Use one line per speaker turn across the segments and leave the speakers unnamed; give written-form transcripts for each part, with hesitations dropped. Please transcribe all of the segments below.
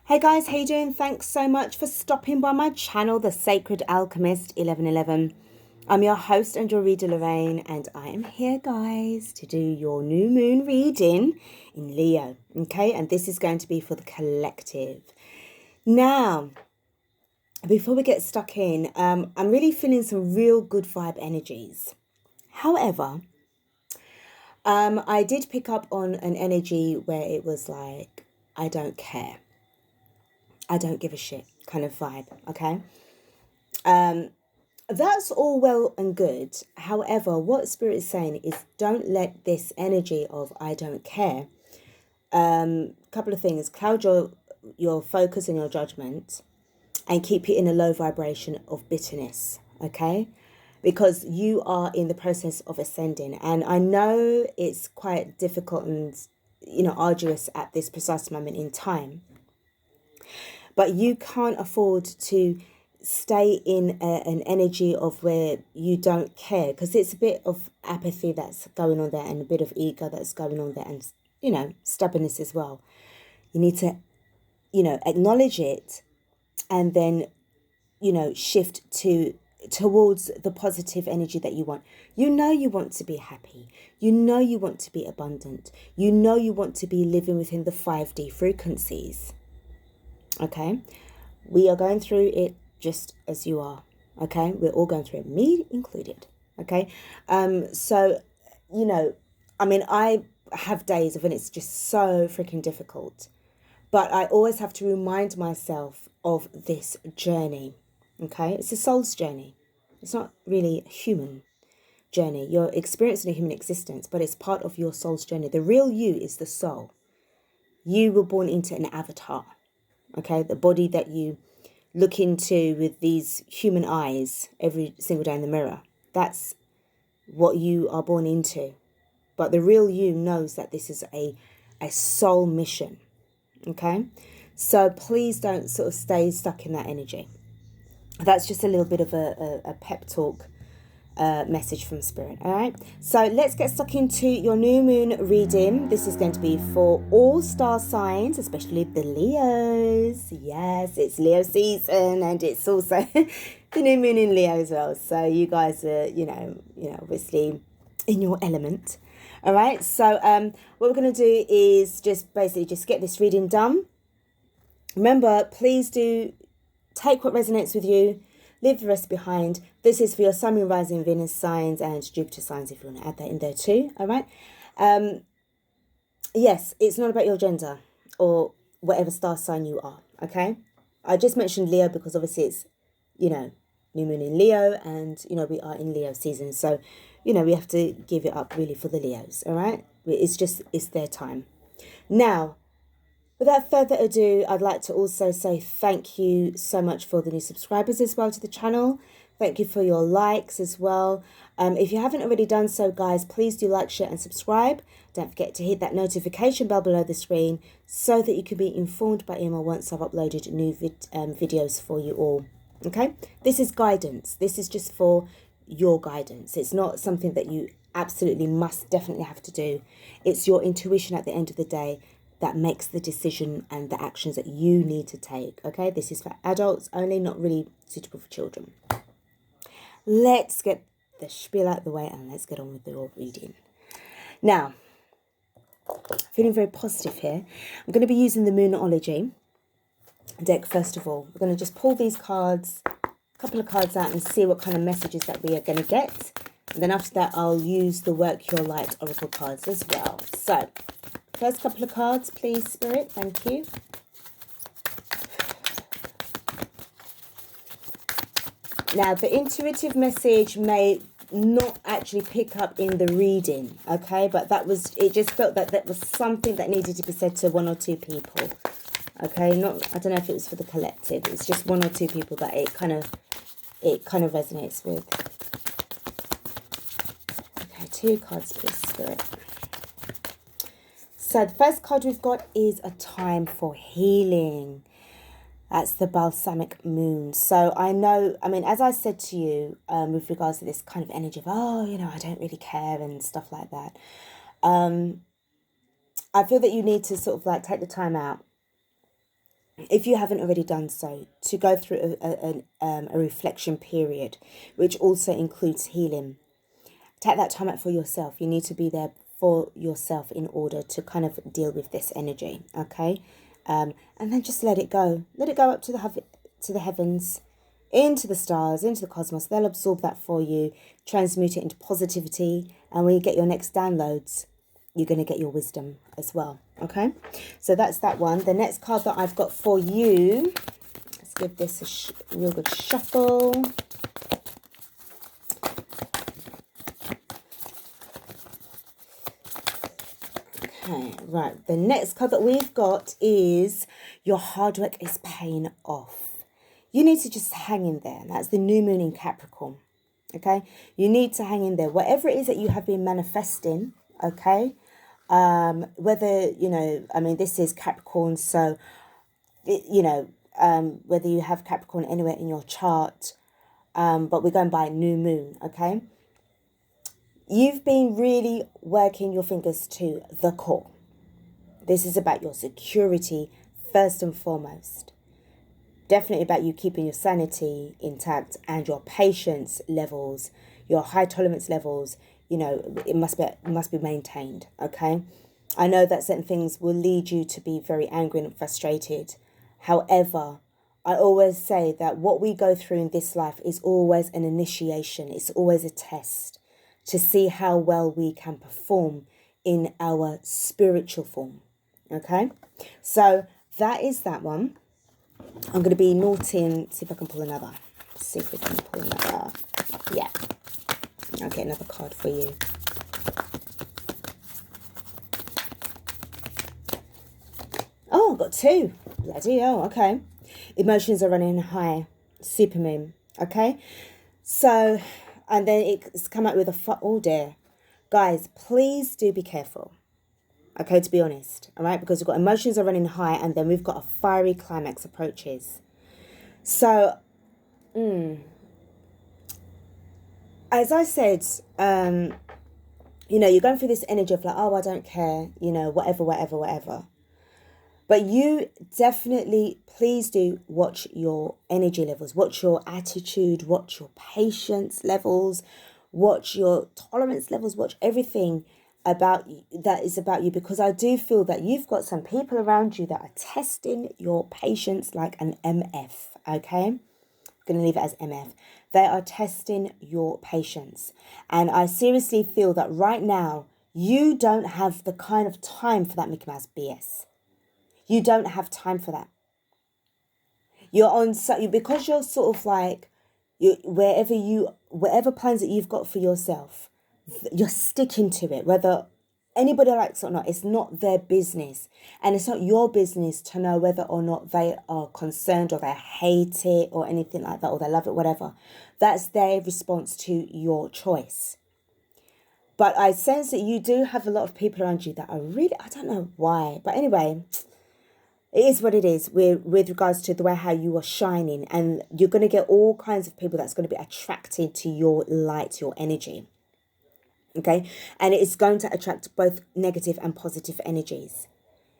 Hey guys, how you doing? Thanks so much for stopping by my channel, The Sacred Alchemist 1111. I'm your host and your reader, Lorraine, and I am here, guys, to do your new moon reading in Leo. Okay, and this is going to be for the collective. Now, before we get stuck in, I'm really feeling some real good vibe energies. However, I did pick up on an energy where it was like, I don't care. I don't give a shit kind of vibe, okay? That's all well and good. However, what Spirit is saying is don't let this energy of I don't care, couple of things, cloud your focus and your judgment and keep it in a low vibration of bitterness, okay? Because you are in the process of ascending. And I know it's quite difficult and, arduous at this precise moment in time. But you can't afford to stay in an energy of where you don't care, because it's a bit of apathy that's going on there and a bit of ego that's going on there and, stubbornness as well. You need to, acknowledge it and then, shift towards the positive energy that you want. You know you want to be happy. You know you want to be abundant. You know you want to be living within the 5D frequencies. Okay, we are going through it just as you are. Okay, we're all going through it, me included. Okay, so I have days of when it's just so freaking difficult, but I always have to remind myself of this journey. Okay, it's a soul's journey. It's not really a human journey. You're experiencing a human existence, but it's part of your soul's journey. The real you is the soul. You were born into an avatar. Okay, the body that you look into with these human eyes every single day in the mirror. That's what you are born into. But the real you knows that this is a soul mission. Okay, so please don't sort of stay stuck in that energy. That's just a little bit of a pep talk message from Spirit. All right, so let's get stuck into your new moon reading. This is going to be for all star signs, especially the Leos. Yes, it's Leo season, and it's also the new moon in Leo as well. So you guys are, obviously in your element. All right, so what we're going to do is just get this reading done. Remember, please do take what resonates with you. Leave the rest behind. This is for your Sun, Moon, Rising, Venus signs and Jupiter signs, if you want to add that in there too. All right. Yes, it's not about your gender or whatever star sign you are. Okay. I just mentioned Leo because obviously it's, new moon in Leo and, we are in Leo season. So, we have to give it up really for the Leos. All right. It's their time. Now, without further ado, I'd like to also say thank you so much for the new subscribers as well to the channel. Thank you for your likes as well. If you haven't already done so, guys, please do like, share and subscribe. Don't forget to hit that notification bell below the screen so that you can be informed by email once I've uploaded new videos for you all. Okay? This is guidance. This is just for your guidance. It's not something that you absolutely must definitely have to do. It's your intuition at the end of the day that makes the decision and the actions that you need to take. Okay, this is for adults only, not really suitable for children. Let's get the spiel out of the way and let's get on with the reading. Now, feeling very positive here. I'm going to be using the Moonology deck first of all. We're going to just pull these cards, a couple of cards out and see what kind of messages that we are going to get. And then after that, I'll use the Work Your Light Oracle cards as well. So, first couple of cards, please, Spirit. Thank you. Now, the intuitive message may not actually pick up in the reading, okay? But it just felt that was something that needed to be said to one or two people, okay? I don't know if it was for the collective. It's just one or two people that it kind of resonates with. Okay, 2 cards, please, Spirit. So the first card we've got is a time for healing. That's the balsamic moon. So I mean, as I said to you, with regards to this kind of energy of, I don't really care and stuff like that. I feel that you need to sort of like take the time out if you haven't already done so, to go through a reflection period, which also includes healing. Take that time out for yourself. You need to be there for yourself in order to kind of deal with this energy, okay? And then just let it go. Let it go up to the heavens, into the stars, into the cosmos. They'll absorb that for you, transmute it into positivity, and when you get your next downloads, you're going to get your wisdom as well, okay? So that's that one. The next card that I've got for you, let's give this a real good shuffle. Okay, right. The next card that we've got is your hard work is paying off. You need to just hang in there. That's the new moon in Capricorn, okay? You need to hang in there. Whatever it is that you have been manifesting, okay? Whether, you know, I mean, this is Capricorn, so, whether you have Capricorn anywhere in your chart, but we're going by new moon, okay? You've been really working your fingers to the core. This is about your security first and foremost. Definitely about you keeping your sanity intact and your patience levels, your high tolerance levels. You know, it must be maintained, okay? I know that certain things will lead you to be very angry and frustrated. However, I always say that what we go through in this life is always an initiation. It's always a test to see how well we can perform in our spiritual form, okay? So that is that one. I'm going to be naughty and see if I can pull another. See if we can pull another. Yeah. I'll get another card for you. Oh, I've got two. Bloody hell, okay. Emotions are running high. Supermoon, okay? So, and then it's come out with oh dear. Guys, please do be careful. Okay, to be honest, all right? Because we've got emotions are running high and then we've got a fiery climax approaches. So, as I said, you're going through this energy of like, oh, I don't care, whatever. But you definitely, please do watch your energy levels, watch your attitude, watch your patience levels, watch your tolerance levels, watch everything about that is about you, because I do feel that you've got some people around you that are testing your patience like an MF, okay? I'm going to leave it as MF. They are testing your patience. And I seriously feel that right now, you don't have the kind of time for that Mickey Mouse BS. You don't have time for that. You're on, because you're sort of like, whatever plans that you've got for yourself, you're sticking to it, whether anybody likes it or not. It's not their business, and it's not your business to know whether or not they are concerned or they hate it or anything like that, or they love it, whatever. That's their response to your choice. But I sense that you do have a lot of people around you that are really, I don't know why, but anyway, it is what it is with regards to the way how you are shining, and you're going to get all kinds of people that's going to be attracted to your light, your energy. Okay, and it's going to attract both negative and positive energies.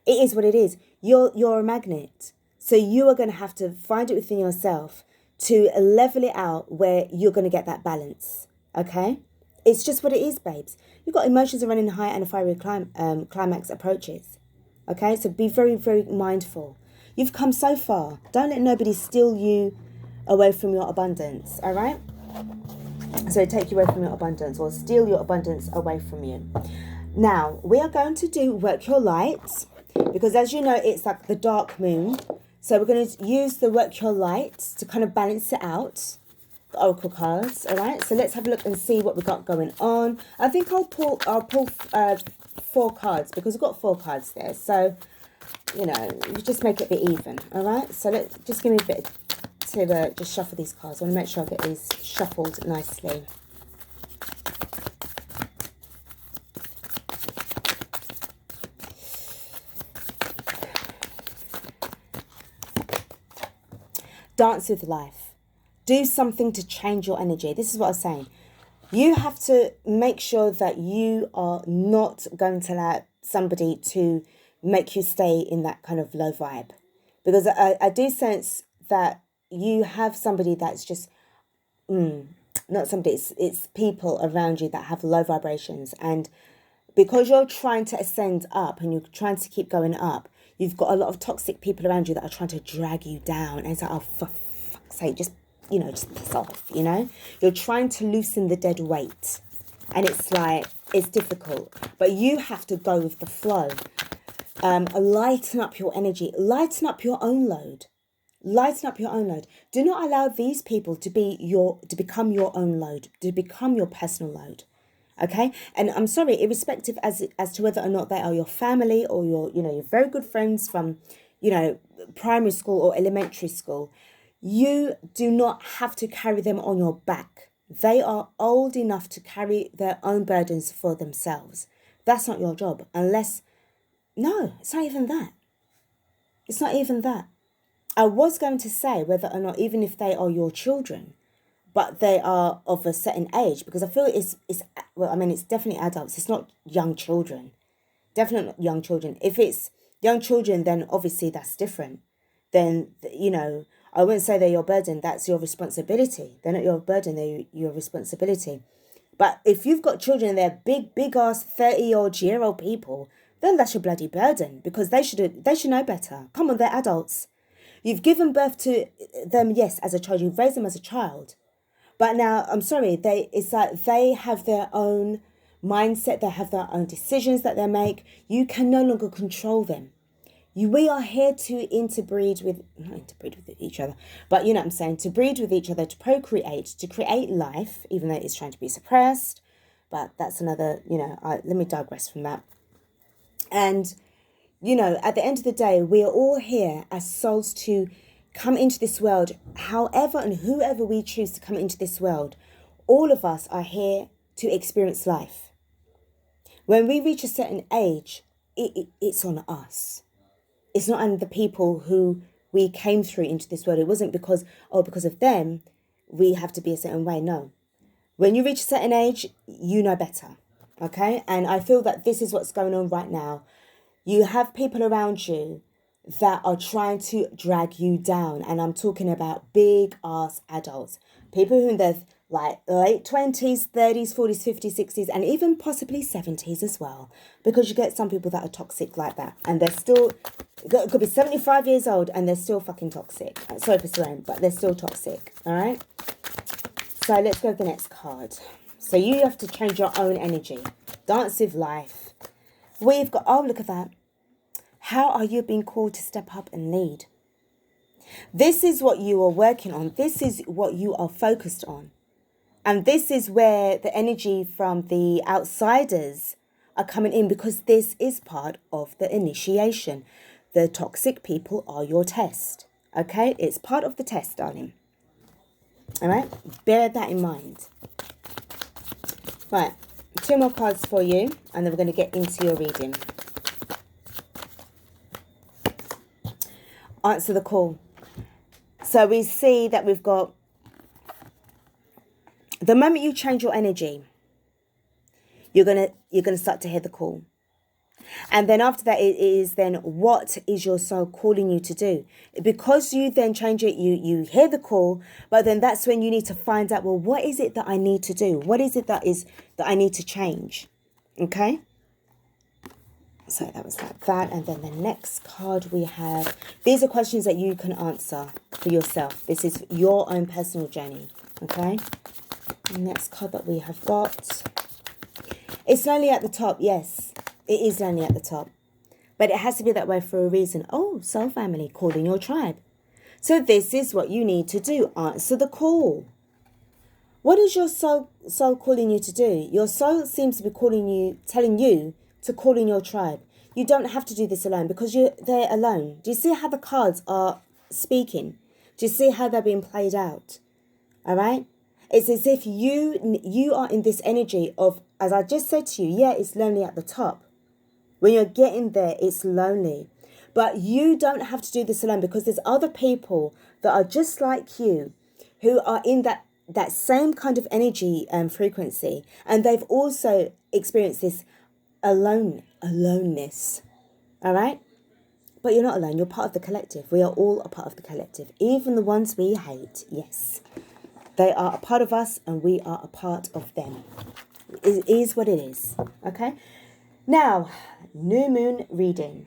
It is what it is. You're a magnet, so you are going to have to find it within yourself to level it out where you're going to get that balance. Okay, it's just what it is, babes. You've got emotions are running high and a fiery climax approaches. Okay, so be very, very mindful. You've come so far. Don't let nobody steal you away from your abundance. All right. So take you away from your abundance or steal your abundance away from you. Now, we are going to do Work Your Light, because as you know, it's like the dark moon. So we're going to use the Work Your Light to kind of balance it out, the oracle cards, all right? So let's have a look and see what we got going on. I think I'll pull 4 cards, because we've got 4 cards there. So, you just make it a bit even, all right? So let's just give me a bit to just shuffle these cards. I want to make sure I get these shuffled nicely. Dance with life. Do something to change your energy. This is what I was saying. You have to make sure that you are not going to allow somebody to make you stay in that kind of low vibe. Because I do sense that you have somebody that's just, not somebody, it's people around you that have low vibrations. And because you're trying to ascend up and you're trying to keep going up, you've got a lot of toxic people around you that are trying to drag you down. And it's like, oh, for fuck's sake, just, just piss off, You're trying to loosen the dead weight. And it's like, it's difficult. But you have to go with the flow. Lighten up your energy. Lighten up your own load. Lighten up your own load. Do not allow these people to become your own load, to become your personal load. Okay? And I'm sorry, irrespective as to whether or not they are your family or your very good friends from, primary school or elementary school, you do not have to carry them on your back. They are old enough to carry their own burdens for themselves. That's not your job. No, it's not even that. It's not even that. I was going to say whether or not, even if they are your children, but they are of a certain age, because I feel it's definitely adults. It's not young children. Definitely not young children. If it's young children, then obviously that's different. Then, I wouldn't say they're your burden. That's your responsibility. They're not your burden. They're your responsibility. But if you've got children and they're big ass 30-year-old people, then that's your bloody burden, because they should know better. Come on, they're adults. You've given birth to them, yes, as a child. You've raised them as a child. But now, I'm sorry, it's like they have their own mindset. They have their own decisions that they make. You can no longer control them. We are here to interbreed with, not interbreed with each other, but you know what I'm saying, to breed with each other, to procreate, to create life, even though it's trying to be suppressed. But that's another, let me digress from that. And, at the end of the day, we are all here as souls to come into this world, however and whoever we choose to come into this world. All of us are here to experience life. When we reach a certain age, it's on us. It's not on the people who we came through into this world. It wasn't because of them, we have to be a certain way. No. When you reach a certain age, you know better. Okay? And I feel that this is what's going on right now. You have people around you that are trying to drag you down. And I'm talking about big ass adults. People who in their late 20s, 30s, 40s, 50s, 60s, and even possibly 70s as well. Because you get some people that are toxic like that. And they're still, could be 75 years old and they're still fucking toxic. Sorry for swearing, but they're still toxic. All right? So let's go to the next card. So you have to change your own energy. Dance with life. We've got, oh, look at that. How are you being called to step up and lead? This is what you are working on. This is what you are focused on. And this is where the energy from the outsiders are coming in, because this is part of the initiation. The toxic people are your test. Okay? It's part of the test, darling. All right? Bear that in mind. Right. 2 more cards for you, and then we're going to get into your reading. Answer the call. So we see that we've got, the moment you change your energy, you're gonna start to hear the call. And then after that, it is then, what is your soul calling you to do? Because you then change it, you hear the call, but then that's when you need to find out, well, what is it that I need to do? What is it that I need to change? Okay? So that was like that. And then the next card we have, these are questions that you can answer for yourself. This is your own personal journey. Okay? The next card that we have got, it's lonely at the top. Yes, it is lonely at the top. But it has to be that way for a reason. Oh, soul family, calling your tribe. So this is what you need to do. Answer the call. What is your soul calling you to do? Your soul seems to be telling you to call in your tribe. You don't have to do this alone, because you're there alone. Do you see how the cards are speaking? Do you see how they're being played out? All right? It's as if you are in this energy of, as I just said to you, yeah, it's lonely at the top. When you're getting there, it's lonely. But you don't have to do this alone, because there's other people that are just like you who are in that same kind of energy frequency. And they've also experienced this aloneness. All right? But you're not alone. You're part of the collective. We are all a part of the collective. Even the ones we hate. Yes. They are a part of us and we are a part of them. It is what it is. Okay. Now, new moon reading.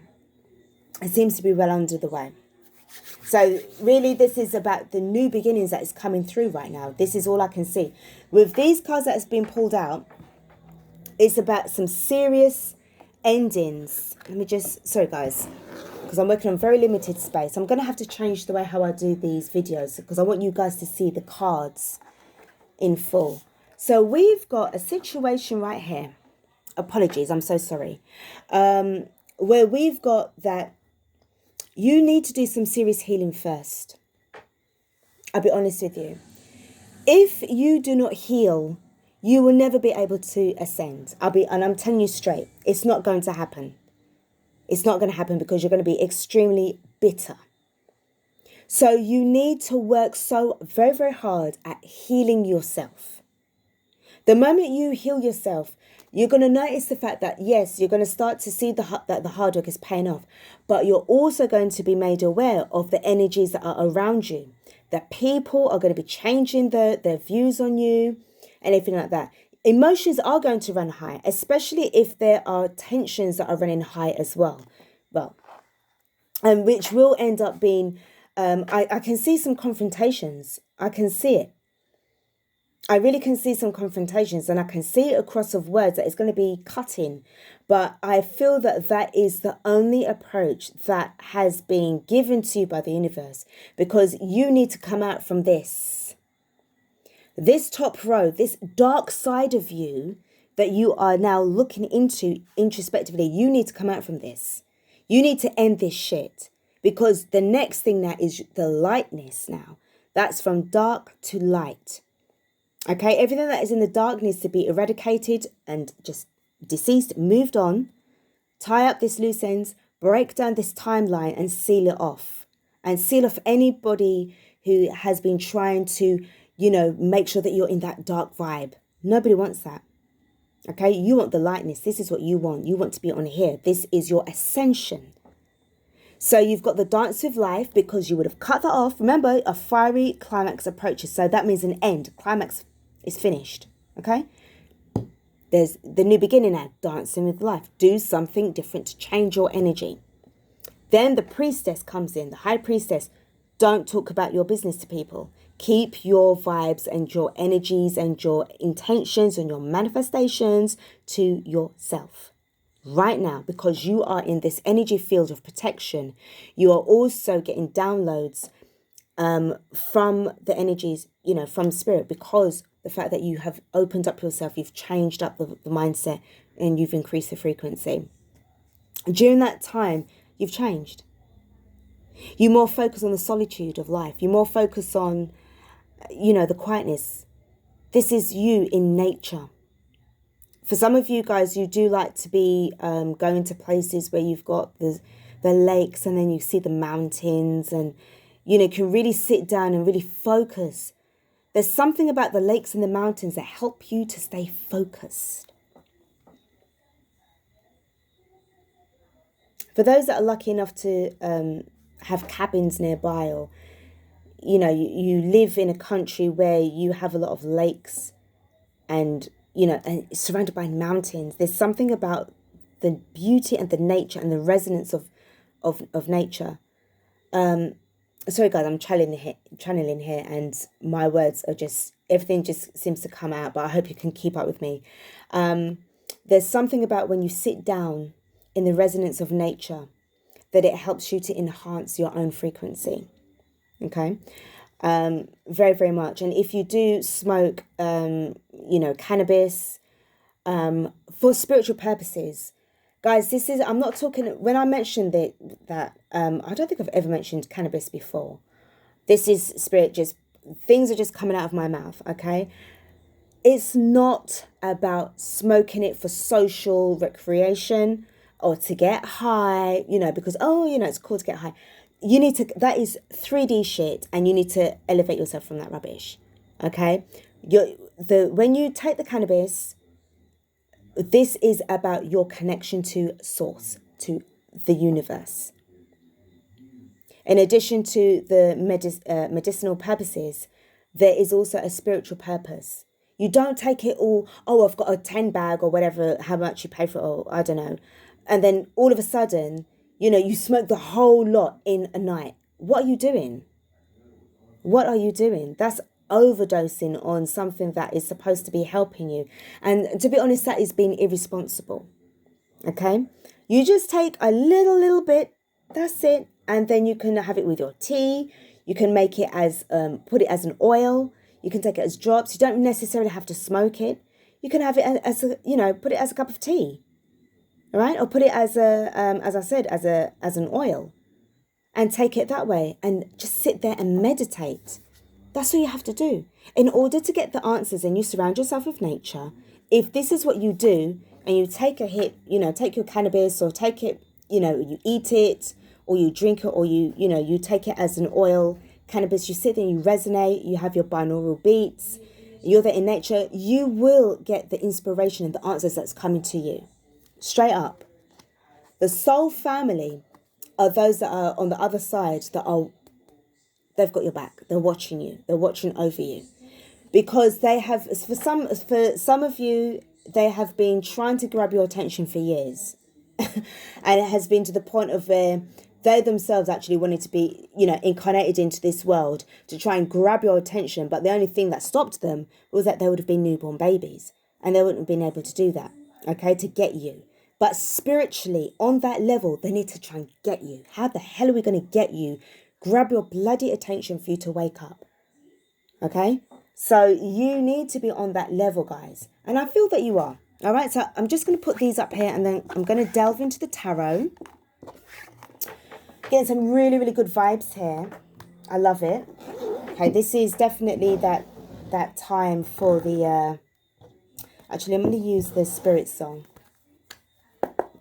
It seems to be well under the way. So really this is about the new beginnings that is coming through right now. This is all I can see. With these cards that has been pulled out, it's about some serious endings. Let me just, sorry guys, because I'm working on very limited space. I'm going to have to change the way how I do these videos because I want you guys to see the cards in full. So we've got a situation right here. Apologies, I'm so sorry. Where we've got that you need to do some serious healing first. I'll be honest with you. If you do not heal, you will never be able to ascend. And I'm telling you straight, it's not going to happen. It's not going to happen because you're going to be extremely bitter. So you need to work so very, very hard at healing yourself. The moment you heal yourself, you're going to notice the fact that, yes, you're going to start to see that the hard work is paying off. But you're also going to be made aware of the energies that are around you. That people are going to be changing their views on you and everything like that. Emotions are going to run high, especially if there are tensions that are running high as well. Which will end up being, I can see some confrontations. I can see it. I really can see some confrontations and I can see it across of words that it's going to be cutting. But I feel that that is the only approach that has been given to you by the universe because you need to come out from this. This top row, this dark side of you that you are now looking into introspectively, you need to come out from this. You need to end this shit because the next thing now is the lightness now. That's from dark to light. Okay, everything that is in the dark needs to be eradicated and just deceased, moved on. Tie up this loose ends, break down this timeline and seal it off. And seal off anybody who has been trying to, make sure that you're in that dark vibe. Nobody wants that. Okay, you want the lightness. This is what you want. You want to be on here. This is your ascension. So you've got the dance with life because you would have cut that off. Remember, a fiery climax approaches. So that means an end. Climax is finished. Okay? There's the new beginning now. Dancing with life. Do something different to change your energy. Then the priestess comes in. The high priestess. Don't talk about your business to people. Keep your vibes and your energies and your intentions and your manifestations to yourself. Right now, because you are in this energy field of protection, you are also getting downloads from the energies, from spirit, because the fact that you have opened up yourself, you've changed up the mindset and you've increased the frequency. During that time, you've changed. You more focus on the solitude of life. You more focus on, the quietness. This is you in nature. For some of you guys, you do like to be going to places where you've got the lakes and then you see the mountains and, can really sit down and really focus. There's something about the lakes and the mountains that help you to stay focused. For those that are lucky enough to have cabins nearby or, you live in a country where you have a lot of lakes and and surrounded by mountains. There's something about the beauty and the nature and the resonance of nature. Sorry guys, I'm channeling here and my words are everything just seems to come out, but I hope you can keep up with me. There's something about when you sit down in the resonance of nature that it helps you to enhance your own frequency. Okay? Very, very much. And if you do smoke, cannabis, for spiritual purposes, guys, I'm not talking, when I mentioned that, I don't think I've ever mentioned cannabis before. This is spirit, things are just coming out of my mouth. Okay. It's not about smoking it for social recreation or to get high, because, it's cool to get high. That is 3D shit and you need to elevate yourself from that rubbish. Okay? When you take the cannabis, this is about your connection to source, to the universe. In addition to the medicinal purposes, there is also a spiritual purpose. You don't take it all, oh, I've got a 10 bag or whatever, how much you pay for it, or I don't know. And then all of a sudden, you smoke the whole lot in a night. What are you doing? What are you doing? That's overdosing on something that is supposed to be helping you. And to be honest, that is being irresponsible. Okay? You just take a little bit, that's it. And then you can have it with your tea. You can make it as, put it as an oil. You can take it as drops. You don't necessarily have to smoke it. You can have it as a, put it as a cup of tea. All right? Or put it as as I said, as an oil. And take it that way and just sit there and meditate. That's all you have to do. In order to get the answers, and you surround yourself with nature, if this is what you do and you take a hit, take your cannabis or take it, you eat it or you drink it or you take it as an oil, cannabis, you sit there, you resonate, you have your binaural beats, you're there in nature, you will get the inspiration and the answers that's coming to you. Straight up. The soul family are those that are on the other side they've got your back. They're watching you. They're watching over you. Because they have, for some of you, they have been trying to grab your attention for years. And it has been to the point of where they themselves actually wanted to be, incarnated into this world to try and grab your attention. But the only thing that stopped them was that they would have been newborn babies. And they wouldn't have been able to do that, okay, to get you. But spiritually, on that level, they need to try and get you. How the hell are we going to get you? Grab your bloody attention for you to wake up. Okay? So you need to be on that level, guys. And I feel that you are. All right? So I'm just going to put these up here and then I'm going to delve into the tarot. Getting some really, really good vibes here. I love it. Okay, this is definitely that time for the... Actually, I'm going to use the spirit song.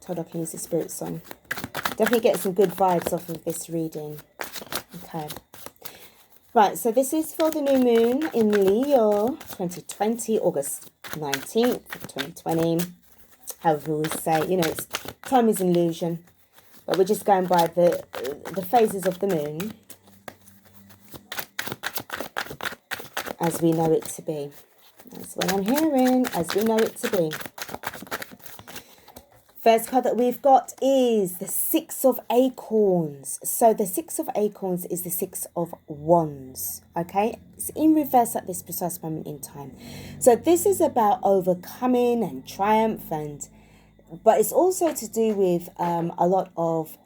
I can use the spirit song. Definitely get some good vibes off of this reading. Okay. Right, so this is for the new moon in Leo, 2020, August 19th, 2020. However we say, time is an illusion. But we're just going by the phases of the moon as we know it to be. That's what I'm hearing, as we know it to be. First card that we've got is the Six of Acorns. So the Six of Acorns is the Six of Wands, okay? It's in reverse at this precise moment in time. So this is about overcoming and triumph, but it's also to do with a lot of,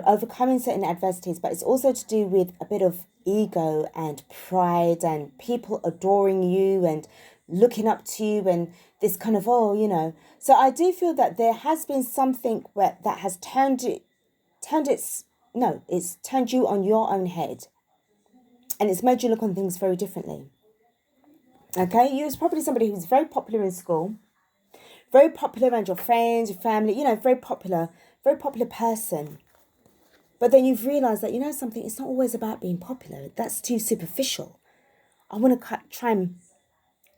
overcoming certain adversities, but it's also to do with a bit of ego and pride and people adoring you and looking up to you and this kind of, So I do feel that there has been something that has it's turned you on your own head. And it's made you look on things very differently. Okay? You was probably somebody who's very popular in school. Very popular around your friends, your family, very popular person. But then you've realised that, something, it's not always about being popular. That's too superficial. I want to try and,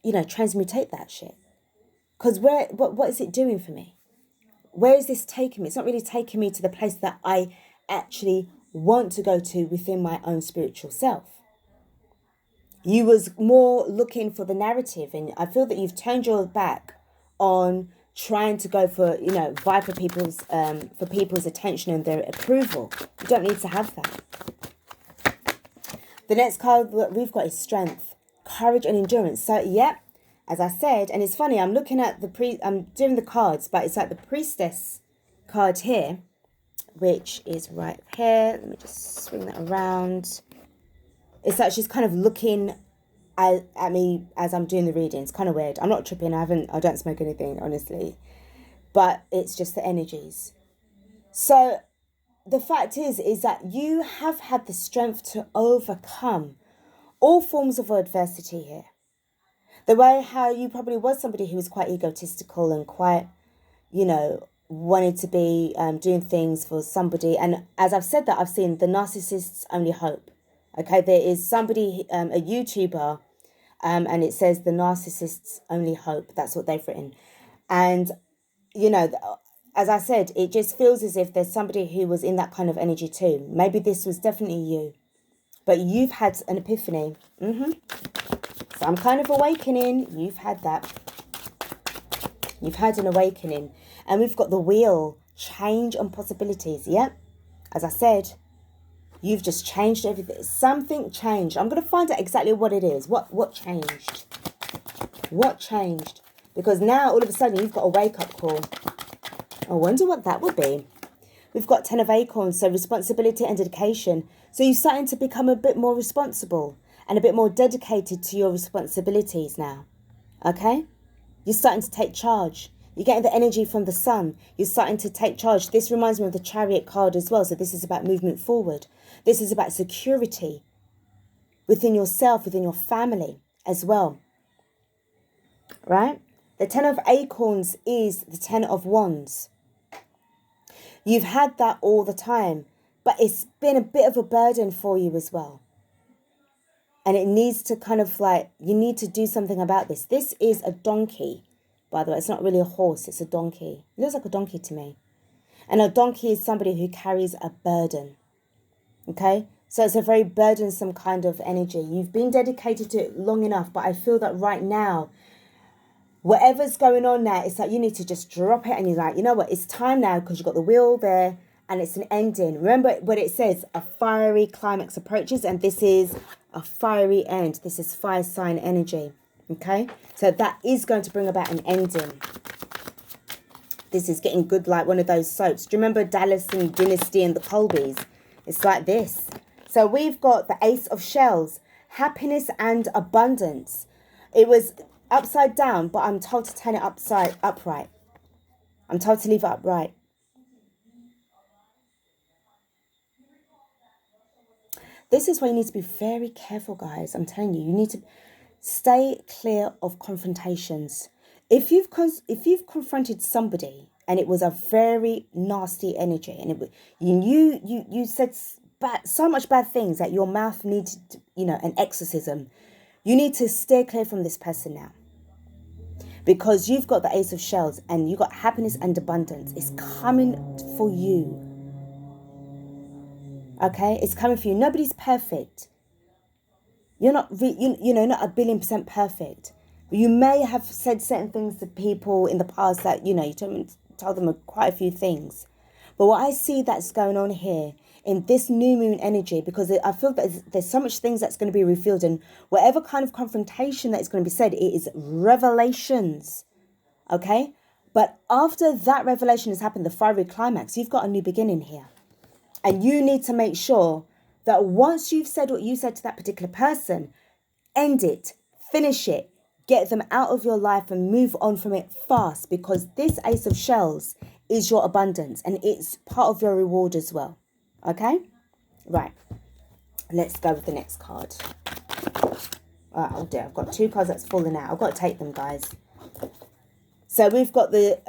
transmutate that shit. Because what is it doing for me? Where is this taking me? It's not really taking me to the place that I actually want to go to within my own spiritual self. You was more looking for the narrative, and I feel that you've turned your back on trying to go for, vie for people's attention and their approval. You don't need to have that. The next card that we've got is Strength, Courage and Endurance. So, yep. As I said, and it's funny, I'm looking at I'm doing the cards, but it's like the Priestess card here, which is right here. Let me just swing that around. It's like she's kind of looking at me as I'm doing the reading. It's kind of weird. I'm not tripping. I don't smoke anything, honestly. But it's just the energies. So the fact is that you have had the strength to overcome all forms of adversity here. The way how you probably was somebody who was quite egotistical and quite, wanted to be doing things for somebody. And as I've said that, I've seen the narcissist's only hope. Okay, there is somebody, a YouTuber, and it says the narcissist's only hope. That's what they've written. And, as I said, it just feels as if there's somebody who was in that kind of energy too. Maybe this was definitely you, but you've had an epiphany. Some kind of awakening. You've had that. You've had an awakening. And we've got the wheel, change and possibilities. Yep. As I said, you've just changed everything. Something changed. I'm going to find out exactly what it is. What changed? What changed? Because now, all of a sudden, you've got a wake-up call. I wonder what that would be. We've got 10 of Acorns, so responsibility and dedication. So you're starting to become a bit more responsible and a bit more dedicated to your responsibilities now. Okay? You're starting to take charge. You're getting the energy from the sun. You're starting to take charge. This reminds me of the Chariot card as well. So this is about movement forward. This is about security within yourself, within your family as well. Right? The 10 of Acorns is the 10 of Wands. You've had that all the time, but it's been a bit of a burden for you as well. And it needs to kind of like, you need to do something about this. This is a donkey, by the way. It's not really a horse, it's a donkey. It looks like a donkey to me. And a donkey is somebody who carries a burden. Okay? So it's a very burdensome kind of energy. You've been dedicated to it long enough, but I feel that right now, whatever's going on now, it's like you need to just drop it and you're like, you know what, it's time now because you've got the wheel there and it's an ending. Remember what it says, a fiery climax approaches, and this is a fiery end. This is fire sign energy, okay? So that is going to bring about an ending. This is getting good like one of those soaps. Do you remember Dallas and Dynasty and the Colbys? It's like this. So we've got the Ace of Shells, happiness and abundance. It was upside down, but I'm told to turn it upright. I'm told to leave it upright. This is why you need to be very careful, guys. I'm telling you, you need to stay clear of confrontations. If you've confronted somebody and it was a very nasty energy, and you said so much bad things that your mouth needed, an exorcism, you need to steer clear from this person now. Because you've got the Ace of Shells and you've got happiness and abundance. It's coming for you. Okay? It's coming for you. Nobody's perfect. You're not, not 1,000,000,000% perfect. You may have said certain things to people in the past that, you told them quite a few things. But what I see that's going on here in this new moon energy, because I feel that there's so much things that's going to be revealed, and whatever kind of confrontation that is going to be said, it is revelations, okay? But after that revelation has happened, the fiery climax, you've got a new beginning here. And you need to make sure that once you've said what you said to that particular person, end it, finish it, get them out of your life and move on from it fast, because this Ace of Shells is your abundance and it's part of your reward as well. Okay? Right. Let's go with the next card. Oh dear, I've got two cards that's fallen out. I've got to take them, guys. So we've got the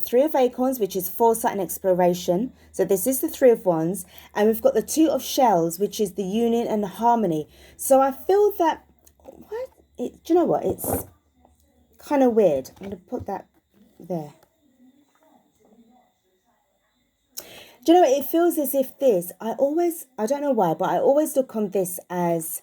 Three of Acorns, which is foresight and exploration. So this is the Three of Wands. And we've got the Two of Shells, which is the union and the harmony. So I feel that, do you know what? It's kind of weird. I'm going to put that there. Do you know, it feels as if this, I don't know why, but I always look on this as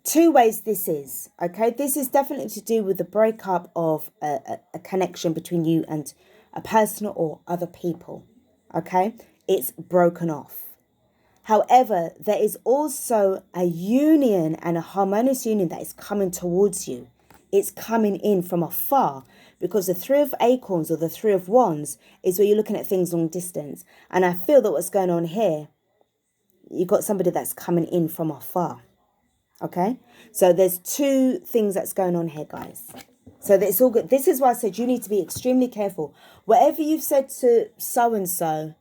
two ways this is, okay? This is definitely to do with the breakup of a connection between you and a person or other people, okay? It's broken off. However, there is also a union and a harmonious union that is coming towards you. It's coming in from afar. Because the Three of Acorns or the Three of Wands is where you're looking at things long distance. And I feel that what's going on here, you've got somebody that's coming in from afar. Okay? So there's two things that's going on here, guys. So it's all good. This is why I said you need to be extremely careful. Whatever you've said to so-and-so,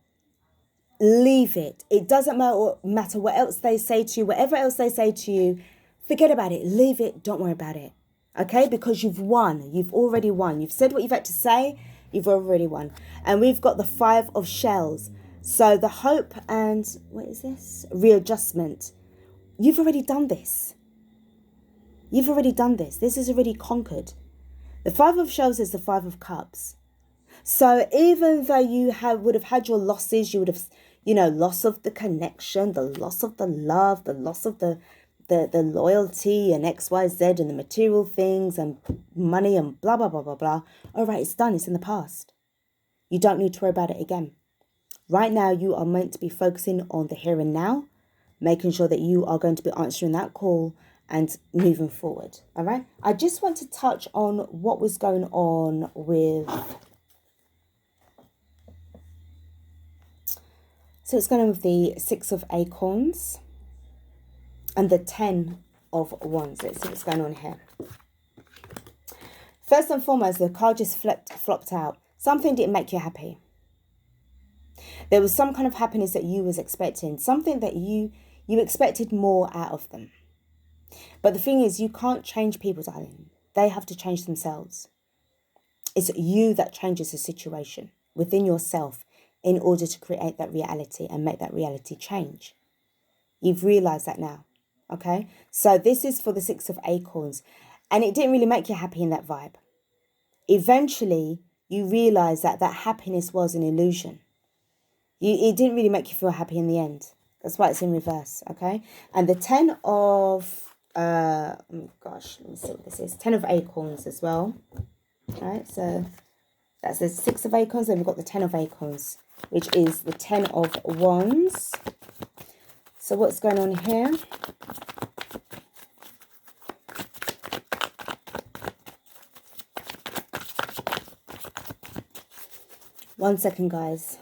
leave it. It doesn't matter what else they say to you. Whatever else they say to you, forget about it. Leave it. Don't worry about it. Okay, because you've won. You've already won. You've said what you've had to say. You've already won. And we've got the Five of Shells. So the hope and, what is this? Readjustment. You've already done this. You've already done this. This is already conquered. The Five of Shells is the Five of Cups. So even though you would have had your losses, you would have, loss of the connection, the loss of the love, the loss of the loyalty and XYZ and the material things and money and blah, blah, blah, blah, blah. All right, it's done. It's in the past. You don't need to worry about it again. Right now, you are meant to be focusing on the here and now, making sure that you are going to be answering that call and moving forward. All right. I just want to touch on what was going on with... So it's going on with the Six of Acorns and the 10 of Wands. Let's see what's going on here. First and foremost, the card just flopped out. Something didn't make you happy. There was some kind of happiness that you was expecting. Something that you expected more out of them. But the thing is, you can't change people, darling. They have to change themselves. It's you that changes the situation within yourself in order to create that reality and make that reality change. You've realized that now. Okay? So this is for the Six of Acorns. And it didn't really make you happy in that vibe. Eventually, you realize that that happiness was an illusion. It didn't really make you feel happy in the end. That's why it's in reverse, okay? And the 10 of, oh gosh, let me see what this is. 10 of Acorns as well. All right, so that's the 6 of Acorns. Then we've got the 10 of Acorns, which is the 10 of Wands. So what's going on here? One second, guys.